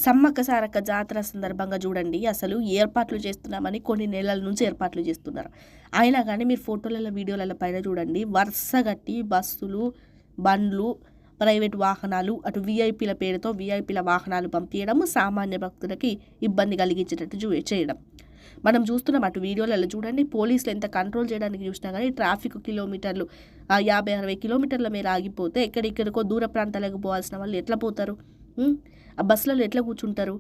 సమ్మక్క సారక్క జాతర సందర్భంగా చూడండి అసలు ఏర్పాట్లు చేస్తున్నామని కొన్ని నెలల నుంచి ఏర్పాట్లు చేస్తున్నారు. అయినా కానీ మీరు ఫోటోలలో వీడియోలలో పైన చూడండి వరుస గట్టి బస్సులు, బండ్లు, ప్రైవేట్ వాహనాలు అటు వీఐపీల పేరుతో వీఐపీల వాహనాలు పంపించడము, సామాన్య భక్తులకి ఇబ్బంది కలిగించేటట్టు చేయడం మనం చూస్తున్నాం. అటు వీడియోలలో చూడండి పోలీసులు ఎంత కంట్రోల్ చేయడానికి చూసినా కానీ ట్రాఫిక్ కిలోమీటర్లు 50-60 కిలోమీటర్ల మేర ఆగిపోతే ఎక్కడెక్కడికో దూర ప్రాంతాలకు పోవాల్సిన వాళ్ళు ఎట్లా పోతారు? ఆ బస్సులలో ఎట్లా కూర్చుంటారు?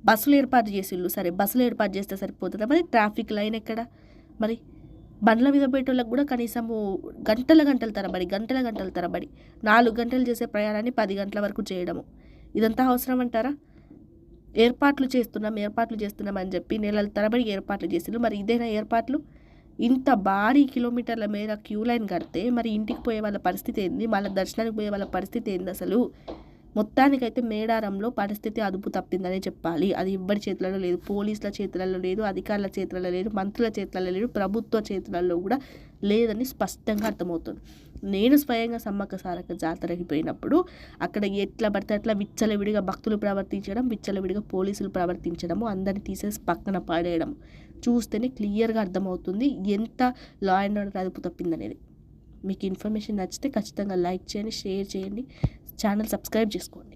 బస్సులు ఏర్పాటు చేసిళ్ళు, సరే బస్సులు ఏర్పాటు చేస్తే సరిపోతుందా? మరి ట్రాఫిక్ లైన్ ఎక్కడ? మరి బండ్ల మీద పోయేటోళ్ళకి కూడా కనీసము గంటల తరబడి 4 గంటలు చేసే ప్రయాణాన్ని 10 గంటల వరకు చేయడము, ఇదంతా అవసరం అంటారా? ఏర్పాట్లు చేస్తున్నాం అని చెప్పి నెలల తరబడి ఏర్పాట్లు చేసిళ్ళు. మరి ఇదేనా ఏర్పాట్లు? ఇంత భారీ కిలోమీటర్ల మేర క్యూ లైన్ కడితే మరి ఇంటికి పోయే వాళ్ళ పరిస్థితి ఏంది? మళ్ళీ దర్శనానికి పోయే వాళ్ళ పరిస్థితి ఏంది? అసలు మొత్తానికైతే మేడారంలో పరిస్థితి అదుపు తప్పిందనే చెప్పాలి. అది ఎవ్వరి చేతులలో లేదు, పోలీసుల చేతులలో లేదు, అధికారుల చేతులలో లేదు, మంత్రుల చేతులలో లేదు, ప్రభుత్వ చేతులలో కూడా లేదని స్పష్టంగా అర్థమవుతుంది. నేను స్వయంగా సమ్మక్క సారక్క జాతరకి పోయినప్పుడు అక్కడ ఎట్లా పడితే అట్లా విచ్చలవిడిగా భక్తులు ప్రవర్తించడం, విచ్చలవిడిగా పోలీసులు ప్రవర్తించడము, అందరిని తీసేసి పక్కన పడేయడం చూస్తేనే క్లియర్గా అర్థమవుతుంది ఎంత లా అండ్ ఆర్డర్ అదుపు తప్పిందనేది. మీకు ఇన్ఫర్మేషన్ నచ్చితే ఖచ్చితంగా లైక్ చేయండి, షేర్ చేయండి, ఛానల్ సబ్స్క్రైబ్ చేసుకోండి.